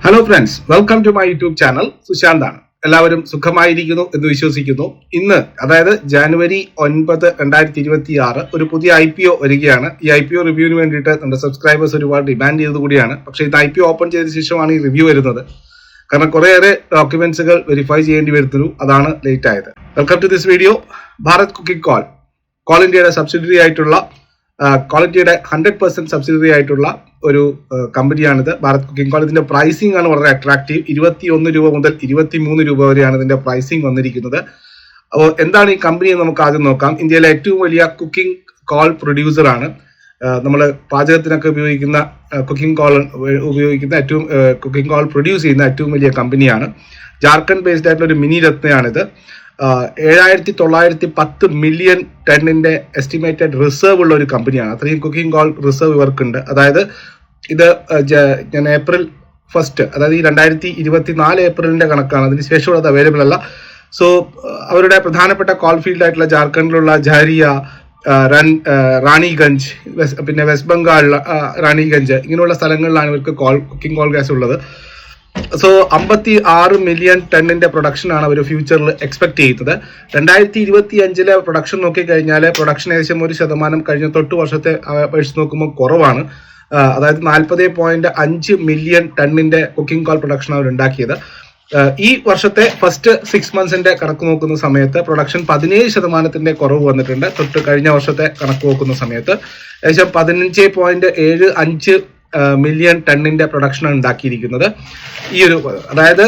Hello friends, welcome to my YouTube channel. സുശാന്താണ്. എല്ലാവരും സുഖമായിരിക്കുന്നു എന്ന് വിശ്വസിക്കുന്നു. ഇന്ന് അതായത് ജനുവരി 9, 2026 ഒരു പുതിയ IPO വരികയാണ്. ഈ IPO റിവ്യൂവിന് വേണ്ടിയിട്ട് നമ്മുടെ സബ്സ്ക്രൈബേഴ്സ് ഒരുപാട് ഡിമാൻഡ് ചെയ്തത് കൂടിയാണ്. പക്ഷേ ഇത് IPO ഓപ്പൺ ചെയ്ത ശേഷമാണ് ഈ റിവ്യൂ വരുന്നത്. കാരണം കുറേയേറെ ഡോക്യുമെന്റ്സുകൾ വെരിഫൈ ചെയ്യേണ്ടി വരുന്നു. അതാണ് ലേറ്റ് ആയത്. Welcome to this video. Bharat coking coal ഇന്ത്യയുടെ സബ്സിഡറി ആയിട്ടുള്ള ക്വാളിറ്റിയുടെ 100% സബ്സിഡറി ആയിട്ടുള്ള ഒരു കമ്പനിയാണിത്. Bharat coking coal. ഇതിന്റെ പ്രൈസിംഗ് ആണ് വളരെ അട്രാക്റ്റീവ്. 21 രൂപ മുതൽ 23 രൂപ വരെയാണ് ഇതിന്റെ പ്രൈസിംഗ് വന്നിരിക്കുന്നത്. അപ്പോൾ എന്താണ് ഈ കമ്പനി എന്ന് നമുക്ക് ആദ്യം നോക്കാം. ഇന്ത്യയിലെ ഏറ്റവും വലിയ കുക്കിംഗ് കോൾ പ്രൊഡ്യൂസർ ആണ്. നമ്മൾ പാചകത്തിനൊക്കെ ഉപയോഗിക്കുന്ന കുക്കിംഗ് കോൾ പ്രൊഡ്യൂസ് ചെയ്യുന്ന ഏറ്റവും വലിയ കമ്പനിയാണ്. ജാർഖണ്ഡ് ബേസ്ഡ് ആയിട്ടുള്ള ഒരു മിനി രത്നയാണിത്. 7,910 മില്യൺ ടണ്ണിന്റെ എസ്റ്റിമേറ്റഡ് റിസർവ് ഉള്ള ഒരു കമ്പനിയാണ്. അത്രയും കുക്കിംഗ് കോൾ റിസർവ് ഇവർക്കുണ്ട്. അതായത് ഇത് ഞാൻ April 1, അതായത് ഈ 2024 ഏപ്രിലിന്റെ കണക്കാണ്. അതിനുശേഷം അത് അവൈലബിൾ അല്ല. സോ അവരുടെ പ്രധാനപ്പെട്ട കോൾ ഫീൽഡ് ആയിട്ടുള്ള ജാർഖണ്ഡിലുള്ള ജാരിയ, റാണിഗഞ്ച്, പിന്നെ വെസ്റ്റ് ബംഗാൾ റാണിഗഞ്ച്, ഇങ്ങനെയുള്ള സ്ഥലങ്ങളിലാണ് ഇവർക്ക് കുക്കിംഗ് കോൾ ഗ്യാസ് ഉള്ളത്. സോ 56 മില്യൺ ടണ്ണിന്റെ പ്രൊഡക്ഷൻ ആണ് അവർ ഫ്യൂച്ചറിൽ എക്സ്പെക്ട് ചെയ്യുന്നത്. 2025 പ്രൊഡക്ഷൻ നോക്കിക്കഴിഞ്ഞാൽ പ്രൊഡക്ഷൻ ഏകദേശം 1% കഴിഞ്ഞ തൊട്ട് വർഷത്തെ അപേക്ഷിച്ച് നോക്കുമ്പോൾ കുറവാണ്. അതായത് 40.5 മില്യൺ ടണ്ണിന്റെ കുക്കിംഗ് കോൾ പ്രൊഡക്ഷൻ അവർ ഉണ്ടാക്കിയത്. ഈ വർഷത്തെ ഫസ്റ്റ് 6 മന്ത്സിന്റെ കണക്ക് നോക്കുന്ന സമയത്ത് പ്രൊഡക്ഷൻ 17% കുറവ് വന്നിട്ടുണ്ട്. തൊട്ട് കഴിഞ്ഞ വർഷത്തെ കണക്ക് നോക്കുന്ന സമയത്ത് ഏകദേശം 15.75 മില്യൺ ടണ്ണിന്റെ പ്രൊഡക്ഷനാണ് ഉണ്ടാക്കിയിരിക്കുന്നത്. ഈ ഒരു അതായത്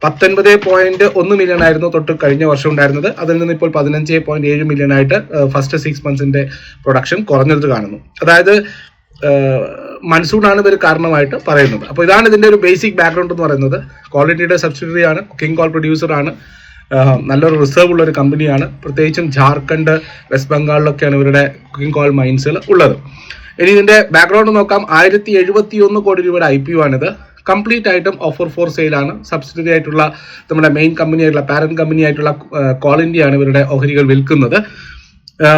19.1 മില്യൺ ആയിരുന്നു തൊട്ട് കഴിഞ്ഞ വർഷം ഉണ്ടായിരുന്നത്. അതിൽ നിന്ന് ഇപ്പോൾ 15.7 മില്യൺ ആയിട്ട് ഫസ്റ്റ് 6 മന്ത്സിന്റെ പ്രൊഡക്ഷൻ കുറഞ്ഞത് കാണുന്നു. അതായത് മൺസൂൺ ആണ് ഇവർ കാരണമായിട്ട് പറയുന്നത്. അപ്പോൾ ഇതാണ് ഇതിന്റെ ഒരു ബേസിക് ബാക്ക്ഗ്രൗണ്ട് എന്ന് പറയുന്നത്. ക്വാളിറ്റിയുടെ സബ്സിഡറി ആണ്, കുക്കിംഗ് കോൾ പ്രൊഡ്യൂസർ ആണ്, നല്ലൊരു റിസർവ് ഉള്ള ഒരു കമ്പനിയാണ്. പ്രത്യേകിച്ചും ജാർഖണ്ഡ്, വെസ്റ്റ് ബംഗാളിലൊക്കെയാണ് ഇവരുടെ കുക്കിംഗ് കോൾ മൈൻസുകൾ ഉള്ളത്. ഇനി ഇതിന്റെ ബാക്ക്ഗ്രൗണ്ട് നോക്കാം. 1071 കോടി രൂപയുടെ IPO ആണിത്. കംപ്ലീറ്റ് ആയിട്ടും ഓഫർ ഫോർ സെയിൽ ആണ്. സബ്സിഡറി ആയിട്ടുള്ള നമ്മുടെ മെയിൻ കമ്പനി ആയിട്ടുള്ള പാരന്റ് കമ്പനി ആയിട്ടുള്ള കോൾ ഇന്ത്യയാണ് ഇവരുടെ ഓഹരികൾ വിൽക്കുന്നത്.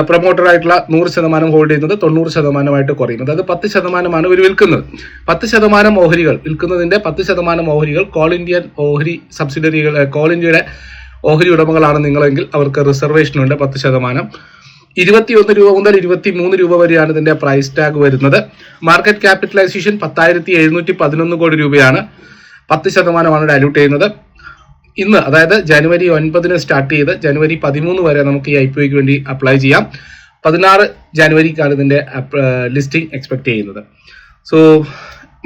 പ്രൊമോട്ടർ ആയിട്ടുള്ള 100% ഹോൾഡ് ചെയ്യുന്നത് 90% കുറയുന്നത്. അത് 10% ഇവർ വിൽക്കുന്നത്. 10% ഓഹരികൾ വിൽക്കുന്നതിന്റെ 10% ഓഹരികൾ കോൾ ഇന്ത്യൻ ഓഹരി സബ്സിഡറികൾ, കോൾ ഇന്ത്യയുടെ ഓഹരി ഉടമകളാണ് നിങ്ങളെങ്കിൽ അവർക്ക് റിസർവേഷൻ ഉണ്ട് 10%. 21 രൂപ മുതൽ 23 രൂപ വരെയാണ് ഇതിന്റെ പ്രൈസ് ടാഗ് വരുന്നത്. മാർക്കറ്റ് ക്യാപിറ്റലൈസേഷൻ 10,711 കോടി രൂപയാണ്. 10% ഡയലൂട്ട് ചെയ്യുന്നത്. ഇന്ന് അതായത് ജനുവരി 9 സ്റ്റാർട്ട് ചെയ്ത് ജനുവരി 13 വരെ നമുക്ക് ഈ IPOയ്ക്ക് വേണ്ടി അപ്ലൈ ചെയ്യാം. 16 ജനുവരിക്കാണ് ഇതിന്റെ ലിസ്റ്റിംഗ് എക്സ്പെക്ട് ചെയ്യുന്നത്. സോ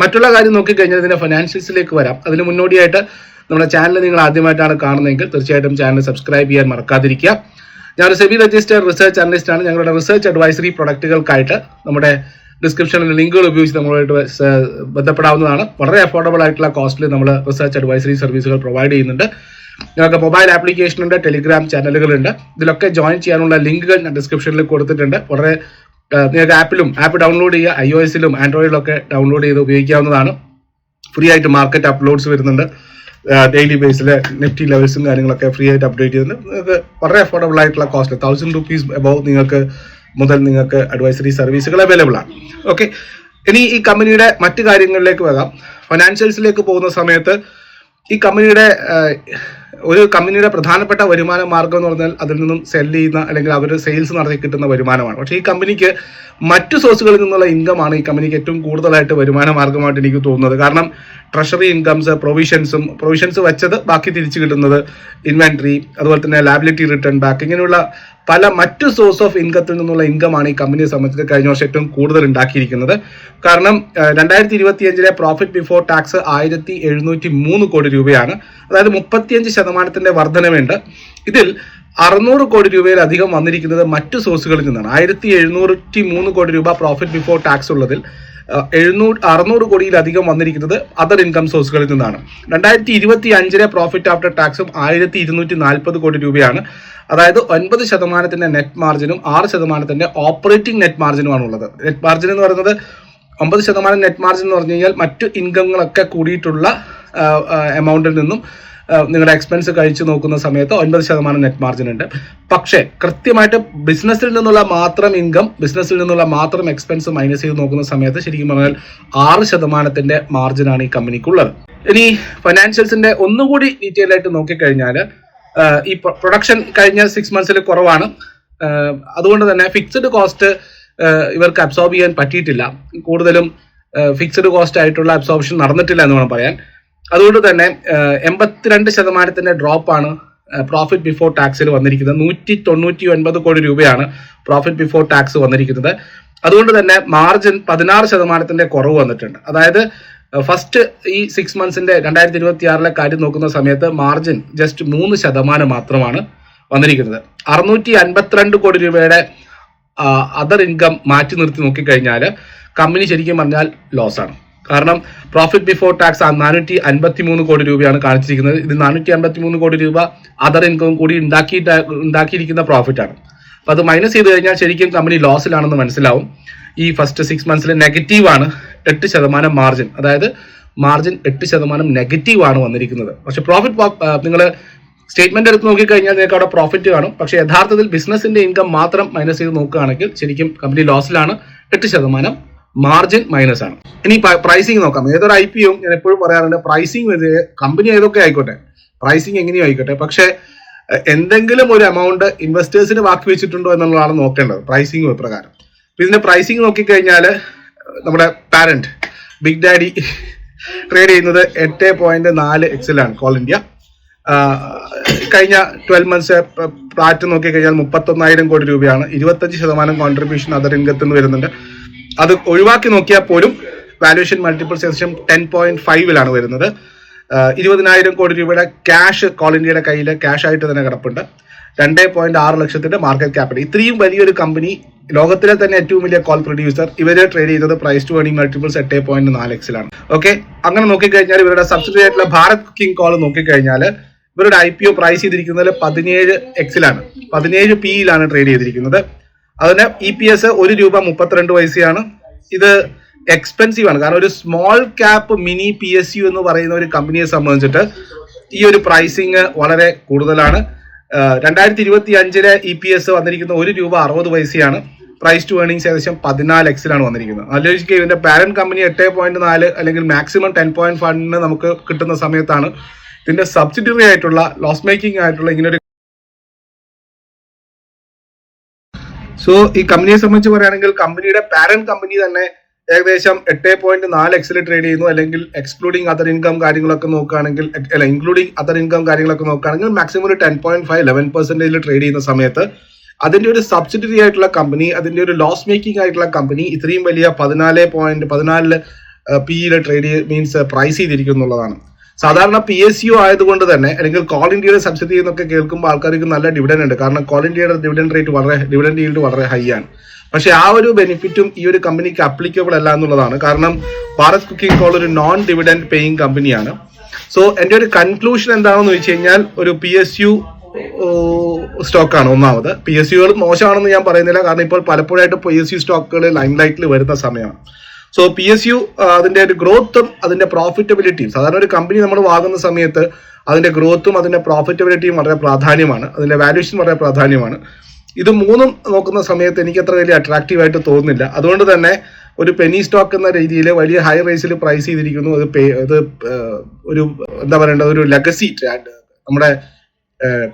മറ്റുള്ള കാര്യം നോക്കിക്കഴിഞ്ഞാൽ ഇതിന്റെ ഫൈനാൻഷ്യൽസിലേക്ക് വരാം. അതിന് മുന്നോടിയായിട്ട് നമ്മുടെ ചാനൽ നിങ്ങൾ ആദ്യമായിട്ടാണ് കാണുന്നതെങ്കിൽ തീർച്ചയായിട്ടും ചാനൽ സബ്സ്ക്രൈബ് ചെയ്യാൻ മറക്കാതിരിക്കുക. ഞാനൊരു സെബി രജിസ്റ്റേർഡ് റിസർച്ച് അനലിസ്റ്റ് ആണ്. ഞങ്ങളുടെ റിസർച്ച് അഡ്വൈസറി പ്രൊഡക്റ്റുകൾക്കായിട്ട് നമ്മുടെ ഡിസ്ക്രിപ്ഷനിൽ ലിങ്കുകൾ ഉപയോഗിച്ച് നമ്മളുമായിട്ട് ബന്ധപ്പെടാവുന്നതാണ്. വളരെ അഫോർഡബിൾ ആയിട്ടുള്ള കോസ്റ്റിൽ നമ്മൾ റിസർച്ച് അഡ്വൈസറി സർവീസുകൾ പ്രൊവൈഡ് ചെയ്യുന്നുണ്ട്. ഞങ്ങൾക്ക് മൊബൈൽ ആപ്ലിക്കേഷൻ ഉണ്ട്, ടെലിഗ്രാം ചാനലുകളുണ്ട്. ഇതിലൊക്കെ ജോയിൻ ചെയ്യാനുള്ള ലിങ്കുകൾ ഞാൻ ഡിസ്ക്രിപ്ഷനിൽ കൊടുത്തിട്ടുണ്ട്. വളരെ നിങ്ങൾക്ക് ആപ്പ് ഡൗൺലോഡ് ചെയ്യുക. iOS-ലും ആൻഡ്രോയിഡിലൊക്കെ ഡൗൺലോഡ് ചെയ്ത് ഉപയോഗിക്കാവുന്നതാണ്. ഫ്രീ ആയിട്ട് മാർക്കറ്റ് അപ്ലോഡ്സ് വരുന്നുണ്ട്. ഡെയിലി ബേസിൽ നെഫ്റ്റി ലെവൽസും കാര്യങ്ങളൊക്കെ ഫ്രീ ആയിട്ട് അപ്ഡേറ്റ് ചെയ്യുന്നുണ്ട്. നിങ്ങൾക്ക് വളരെ അഫോർഡബിൾ ആയിട്ടുള്ള കോസ്റ്റ് 1000 rupees എബവ് നിങ്ങൾക്ക് അഡ്വൈസറി സർവീസുകൾ അവൈലബിൾ ആണ്. ഓക്കെ, ഇനി ഈ കമ്പനിയുടെ മറ്റു കാര്യങ്ങളിലേക്ക് വരാം. ഫൈനാൻഷ്യൽസിലേക്ക് പോകുന്ന സമയത്ത് ഈ കമ്പനിയുടെ പ്രധാനപ്പെട്ട വരുമാന മാർഗം എന്ന് പറഞ്ഞാൽ അതിൽ നിന്നും സെൽ ചെയ്യുന്ന അല്ലെങ്കിൽ അവർ സെയിൽസ് നടത്തി കിട്ടുന്ന വരുമാനമാണ്. പക്ഷേ ഈ കമ്പനിക്ക് മറ്റു സോഴ്സുകളിൽ നിന്നുള്ള ഇൻകമാണ് ഈ കമ്പനിക്ക് ഏറ്റവും കൂടുതലായിട്ട് വരുമാന മാർഗമായിട്ട് എനിക്ക് തോന്നുന്നത്. കാരണം ട്രഷറി ഇൻകംസ്, പ്രൊവിഷൻസ് വെച്ചത് ബാക്കി തിരിച്ചു കിട്ടുന്നത്, ഇൻവെന്ററി, അതുപോലെ തന്നെ ലാബിലിറ്റി റിട്ടേൺ ബാക്ക്, ഇങ്ങനെയുള്ള പല മറ്റു സോഴ്സ് ഓഫ് ഇൻകത്തിൽ നിന്നുള്ള ഇൻകമാണ് ഈ കമ്പനിയെ സംബന്ധിച്ച് കഴിഞ്ഞ വർഷം ഏറ്റവും കൂടുതൽ ഉണ്ടാക്കിയിരിക്കുന്നത്. കാരണം 2025 പ്രോഫിറ്റ് ബിഫോർ ടാക്സ് 1,703 കോടി രൂപയാണ്. അതായത് 35% വർധനവുണ്ട്. ഇതിൽ 600 കോടി രൂപയിലധികം വന്നിരിക്കുന്നത് മറ്റു സോഴ്സുകളിൽ നിന്നാണ്. 1,703 കോടി രൂപ പ്രോഫിറ്റ് ബിഫോർ ടാക്സ് ഉള്ളതിൽ 600 കോടിയിലധികം വന്നിരിക്കുന്നത് അതർ ഇൻകം സോഴ്സുകളിൽ നിന്നാണ്. 2025 പ്രോഫിറ്റ് ആഫ്റ്റർ ടാക്സും 1,240 കോടി രൂപയാണ്. അതായത് 9% നെറ്റ് മാർജിനും 6% ഓപ്പറേറ്റിംഗ് നെറ്റ് മാർജിനുമാണ് ഉള്ളത്. നെറ്റ് മാർജിൻ എന്ന് പറയുന്നത് 9% നെറ്റ് മാർജിൻ എന്ന് പറഞ്ഞു കഴിഞ്ഞാൽ മറ്റു ഇൻകങ്ങളൊക്കെ കൂടിയിട്ടുള്ള എമൗണ്ടിൽ നിന്നും നിങ്ങളുടെ എക്സ്പെൻസ് കഴിച്ചു നോക്കുന്ന സമയത്ത് 9% നെറ്റ് മാർജിൻ ഉണ്ട്. പക്ഷേ കൃത്യമായിട്ട് ബിസിനസ്സിൽ നിന്നുള്ള മാത്രം ഇൻകം, ബിസിനസ്സിൽ നിന്നുള്ള മാത്രം എക്സ്പെൻസ് മൈനസ് ചെയ്ത് നോക്കുന്ന സമയത്ത് ശരിക്കും പറഞ്ഞാൽ 6% മാർജിനാണ് ഈ കമ്പനിക്കുള്ളത്. ഇനി ഫൈനാൻഷ്യൽസിന്റെ ഒന്നുകൂടി ഡീറ്റെയിൽ ആയിട്ട് നോക്കിക്കഴിഞ്ഞാൽ ഈ പ്രൊഡക്ഷൻ കഴിഞ്ഞ 6 months കുറവാണ്. അതുകൊണ്ട് തന്നെ ഫിക്സഡ് കോസ്റ്റ് ഇവർക്ക് അബ്സോർബ് ചെയ്യാൻ പറ്റിയിട്ടില്ല. കൂടുതലും ഫിക്സഡ് കോസ്റ്റ് ആയിട്ടുള്ള അബ്സോർപ്ഷൻ നടന്നിട്ടില്ല എന്ന് വേണം പറയാൻ. അതുകൊണ്ട് തന്നെ 82% ഡ്രോപ്പാണ് പ്രോഫിറ്റ് ബിഫോർ ടാക്സിൽ വന്നിരിക്കുന്നത്. 199 കോടി രൂപയാണ് പ്രോഫിറ്റ് ബിഫോർ ടാക്സ് വന്നിരിക്കുന്നത്. അതുകൊണ്ട് തന്നെ മാർജിൻ 16% കുറവ് വന്നിട്ടുണ്ട്. അതായത് ഫസ്റ്റ് ഈ 6 months 2026 കാര്യം നോക്കുന്ന സമയത്ത് മാർജിൻ ജസ്റ്റ് 3% മാത്രമാണ് വന്നിരിക്കുന്നത്. 652 കോടി രൂപയുടെ അതർ ഇൻകം മാറ്റി നിർത്തി നോക്കിക്കഴിഞ്ഞാൽ കമ്പനി ശരിക്കും പറഞ്ഞാൽ ലോസ് ആണ്. കാരണം പ്രോഫിറ്റ് ബിഫോർ ടാക്സ് 453 കോടി രൂപയാണ് കാണിച്ചിരിക്കുന്നത്. ഇത് 453 കോടി രൂപ അതർ ഇൻകം കൂടി ഉണ്ടാക്കിയിരിക്കുന്ന പ്രോഫിറ്റ് ആണ്. അപ്പൊ അത് മൈനസ് ചെയ്ത് കഴിഞ്ഞാൽ ശരിക്കും കമ്പനി ലോസിലാണെന്ന് മനസ്സിലാവും. ഈ ഫസ്റ്റ് 6 months നെഗറ്റീവ് ആണ് 8% മാർജിൻ. അതായത് മാർജിൻ 8% നെഗറ്റീവ് ആണ് വന്നിരിക്കുന്നത്. പക്ഷെ പ്രോഫിറ്റ് നിങ്ങൾ സ്റ്റേറ്റ്മെന്റ് എടുത്ത് നോക്കിക്കഴിഞ്ഞാൽ നിങ്ങൾക്ക് അവിടെ പ്രോഫിറ്റ് കാണും. പക്ഷെ യഥാർത്ഥത്തിൽ ബിസിനസിന്റെ ഇൻകം മാത്രം മൈനസ് ചെയ്ത് നോക്കുകയാണെങ്കിൽ ശരിക്കും കമ്പനി ലോസിലാണ്. 8% മാർജിൻ മൈനസ് ആണ്. ഇനി പ്രൈസിങ് നോക്കാം. ഏതൊരു IPO ഞാൻ എപ്പോഴും പറയാറുണ്ട്, പ്രൈസിങ് കമ്പനി ഏതൊക്കെ ആയിക്കോട്ടെ, പ്രൈസിങ് എങ്ങനെയും ആയിക്കോട്ടെ, പക്ഷെ എന്തെങ്കിലും ഒരു എമൗണ്ട് ഇൻവെസ്റ്റേഴ്സിന് ബാക്കി വെച്ചിട്ടുണ്ടോ എന്നുള്ളതാണ് നോക്കേണ്ടത് പ്രൈസിങ് പ്രകാരം. ഇതിന്റെ പ്രൈസിങ് നോക്കിക്കഴിഞ്ഞാൽ നമ്മുടെ പാരന്റ് ബിഗ് ഡാഡി ട്രേഡ് ചെയ്യുന്നത് 8.4x കോൾ ഇന്ത്യ. കഴിഞ്ഞ 12 months പ്ലാറ്റ് നോക്കിക്കഴിഞ്ഞാൽ 31,000 കോടി രൂപയാണ്. 25% കോൺട്രിബ്യൂഷൻ അതർ ഇൻകത്തിൽ നിന്ന് വരുന്നുണ്ട്. അത് ഒഴിവാക്കി നോക്കിയാൽ പോലും വാല്യൂഷൻ മൾട്ടിപ്പിൾസ് ഏകദേശം 10.5 വരുന്നത്. 20,000 കോടി രൂപയുടെ ക്യാഷ് കോൾ ഇന്ത്യയുടെ കയ്യിൽ ക്യാഷ് ആയിട്ട് തന്നെ കിടപ്പുണ്ട്. 2.6 ലക്ഷത്തിന്റെ മാർക്കറ്റ് ക്യാപിറ്റൽ. ഇത്രയും വലിയൊരു കമ്പനി, ലോകത്തിലെ തന്നെ ഏറ്റവും വലിയ കോൾ പ്രൊഡ്യൂസർ, ഇവര് ട്രേഡ് ചെയ്തത് price to earning multiples 8.4x okay. അങ്ങനെ നോക്കിക്കഴിഞ്ഞാൽ ഇവരുടെ സബ്സിഡറി ആയിട്ടുള്ള ഭാരത് കുക്കിംഗ് കോൾ നോക്കിക്കഴിഞ്ഞാൽ ഇവരുടെ IPO പ്രൈസ് ചെയ്തിരിക്കുന്നത് 17x 17 PE ട്രേഡ് ചെയ്തിരിക്കുന്നത്. അതിന് EPS ₹1.32 ഇത് എക്സ്പെൻസീവ് ആണ്. കാരണം ഒരു സ്മോൾ ക്യാപ്പ് മിനി PSU എന്ന് പറയുന്ന ഒരു കമ്പനിയെ സംബന്ധിച്ചിട്ട് ഈ ഒരു പ്രൈസിങ് വളരെ കൂടുതലാണ്. 2025 EPS വന്നിരിക്കുന്ന ₹1.60. പ്രൈസ് ടു ഏർണിംഗ്സ് ഏകദേശം 14x വന്നിരിക്കുന്നത്. ആലോചിക്കുക, ഇതിന്റെ പാരന്റ് കമ്പനി 8.4 അല്ലെങ്കിൽ മാക്സിമം 10.5 നമുക്ക് കിട്ടുന്ന സമയത്താണ് ഇതിന്റെ സബ്സിഡറി ആയിട്ടുള്ള ലോസ് മേക്കിംഗ് ആയിട്ടുള്ള ഇങ്ങനെ ഒരു. സോ ഈ കമ്പനിയെ സംബന്ധിച്ച് പറയുകയാണെങ്കിൽ കമ്പനിയുടെ പാരന്റ് കമ്പനി തന്നെ ഏകദേശം 8.4x ട്രേഡ് ചെയ്യുന്നു. അല്ലെങ്കിൽ എക്സ്ക്ലൂഡിംഗ് അതർ ഇൻകം കാര്യങ്ങളൊക്കെ നോക്കുകയാണെങ്കിൽ, അല്ല ഇൻക്ലൂഡിംഗ് അതർ ഇൻകം കാര്യങ്ങളൊക്കെ നോക്കുകയാണെങ്കിൽ മാക്സിമം ഒരു 10.5-11% ട്രേഡ് ചെയ്യുന്ന സമയത്ത് അതിന്റെ ഒരു സബ്സിഡറി ആയിട്ടുള്ള കമ്പനി, അതിന്റെ ഒരു ലോസ് മേക്കിംഗ് ആയിട്ടുള്ള കമ്പനി ഇത്രയും വലിയ 14 PE ട്രേഡ് മീൻസ് പ്രൈസ് ചെയ്തിരിക്കുന്നുള്ളതാണ്. സാധാരണ PSU ആയതുകൊണ്ട് തന്നെ, അല്ലെങ്കിൽ കോൾ ഇന്ത്യയുടെ സബ്സിഡി എന്നൊക്കെ കേൾക്കുമ്പോൾ ആൾക്കാർക്ക് നല്ല ഡിവിഡൻഡ് ഉണ്ട്. കാരണം കോൾ ഇന്ത്യയുടെ ഡിവിഡൻഡ് ഈൽഡ് വളരെ ഹൈ ആണ്. പക്ഷെ ആ ഒരു ബെനിഫിറ്റും ഈ ഒരു കമ്പനിക്ക് അപ്ലിക്കബിൾ അല്ല എന്നുള്ളതാണ്. കാരണം ഭാരത് കുക്കിംഗ് കോൾ ഒരു നോൺ ഡിവിഡൻഡ് പേയിങ് കമ്പനിയാണ്. സോ എന്റെ ഒരു കൺക്ലൂഷൻ എന്താണെന്ന് വെച്ച് കഴിഞ്ഞാൽ ഒരു PSU സ്റ്റോക്കാണ്. ഒന്നാമത് PSUകൾ മോശമാണെന്ന് ഞാൻ പറയുന്നില്ല. കാരണം ഇപ്പോൾ പലപ്പോഴായിട്ട് PSU സ്റ്റോക്കുകൾ ലൈം ലൈറ്റിൽ വരുന്ന സമയമാണ്. സോ PSU അതിന്റെ ഒരു ഗ്രോത്തും അതിന്റെ പ്രോഫിറ്റബിലിറ്റിയും, സാധാരണ ഒരു കമ്പനി നമ്മൾ വാങ്ങുന്ന സമയത്ത് അതിന്റെ ഗ്രോത്തും അതിന്റെ പ്രോഫിറ്റബിലിറ്റിയും വളരെ പ്രാധാന്യമാണ്. അതിന്റെ വാല്യൂഷൻ വളരെ പ്രാധാന്യമാണ്. ഇത് മൂന്നും നോക്കുന്ന സമയത്ത് എനിക്ക് അത്ര വലിയ അട്രാക്റ്റീവ് ആയിട്ട് തോന്നുന്നില്ല. അതുകൊണ്ട് തന്നെ ഒരു പെനി സ്റ്റോക്ക് എന്ന രീതിയിൽ വലിയ ഹൈ റേസിൽ പ്രൈസ് ചെയ്തിരിക്കുന്നു. അത് ഒരു എന്താ പറയേണ്ടത്, ഒരു ലെഗസി, നമ്മുടെ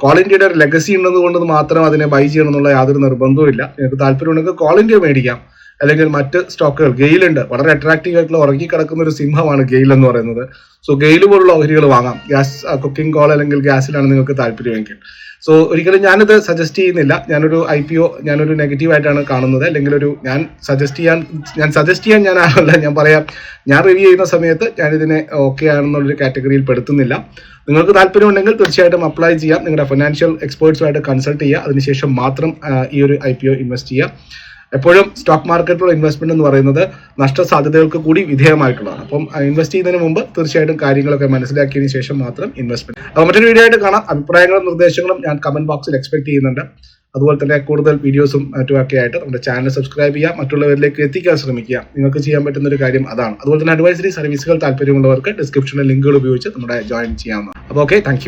കോൾ ഇന്ത്യയുടെ ഒരു ലെഗസി ഉള്ളത് മാത്രം അതിനെ ബൈ ചെയ്യണം എന്നുള്ള യാതൊരു നിർബന്ധവും ഇല്ല. നിങ്ങൾക്ക് താല്പര്യമുണ്ടെങ്കിൽ കോൾ ഇന്ത്യ മേടിക്കാം, അല്ലെങ്കിൽ മറ്റ് സ്റ്റോക്കുകൾ. ഗെയിലുണ്ട്, വളരെ അട്രാക്റ്റീവ് ആയിട്ടുള്ള ഉറങ്ങി കിടക്കുന്ന ഒരു സിംഹമാണ് ഗെയിൽ എന്ന് പറയുന്നത്. സോ ഗെയിൽ പോലുള്ള ഓഹരികൾ വാങ്ങാം. ഗ്യാസ് കുക്കിംഗ് കോൾ അല്ലെങ്കിൽ ഗ്യാസിലാണ് നിങ്ങൾക്ക് താല്പര്യമെങ്കിൽ. സോ ഒരിക്കലും ഞാനിത് സജസ്റ്റ് ചെയ്യുന്നില്ല. ഞാനൊരു നെഗറ്റീവ് ആയിട്ടാണ് കാണുന്നത്. അല്ലെങ്കിൽ ഞാൻ സജസ്റ്റ് ചെയ്യാൻ ഞാനല്ല, ഞാൻ പറയാം, ഞാൻ റിവ്യൂ ചെയ്യുന്ന സമയത്ത് ഞാനിതിനെ ഓക്കെ ആണെന്നുള്ളൊരു കാറ്റഗറിയിൽ പെടുത്തുന്നില്ല. നിങ്ങൾക്ക് താല്പര്യമുണ്ടെങ്കിൽ തീർച്ചയായിട്ടും അപ്ലൈ ചെയ്യാം. നിങ്ങളുടെ ഫിനാൻഷ്യൽ എക്സ്പേർട്സുമായിട്ട് കൺസൾട്ട് ചെയ്യുക. അതിനുശേഷം മാത്രം ഈ ഒരു IPO ഇൻവെസ്റ്റ് ചെയ്യുക. എപ്പോഴും സ്റ്റോക്ക് മാർക്കറ്റിലുള്ള ഇൻവെസ്റ്റ്മെന്റ് എന്ന് പറയുന്നത് നഷ്ടസാധ്യതകൾക്ക് കൂടി വിധേയമായിട്ടുള്ളതാണ്. അപ്പം ഇൻവെസ്റ്റ് ചെയ്യുന്നതിന് മുമ്പ് തീർച്ചയായിട്ടും കാര്യങ്ങളൊക്കെ മനസ്സിലാക്കിയതിനു ശേഷം മാത്രം ഇൻവെസ്റ്റ്മെന്റ്. അപ്പോൾ മറ്റൊരു വീഡിയോ ആയിട്ട് കാണാം. അഭിപ്രായങ്ങളും നിർദ്ദേശങ്ങളും ഞാൻ കമന്റ് ബോക്സിൽ എക്സ്പെക്ട് ചെയ്യുന്നുണ്ട്. അതുപോലെ തന്നെ കൂടുതൽ വീഡിയോസും മറ്റുമൊക്കെ ആയിട്ട് നമ്മുടെ ചാനൽ സബ്സ്ക്രൈബ് ചെയ്യുക, മറ്റുള്ളവരിലേക്ക് എത്തിക്കാൻ ശ്രമിക്കുക. നിങ്ങൾക്ക് ചെയ്യാൻ പറ്റുന്ന ഒരു കാര്യം അതാണ്. അതുപോലെ തന്നെ അഡ്വൈസറി സർവീസുകൾ താല്പര്യമുള്ളവർക്ക് ഡിസ്ക്രിപ്ഷനിൽ ലിങ്കുകൾ ഉപയോഗിച്ച് നമ്മുടെ ജോയിൻ ചെയ്യാവുന്നതാണ്. അപ്പോൾ ഓക്കെ, താങ്ക് യു.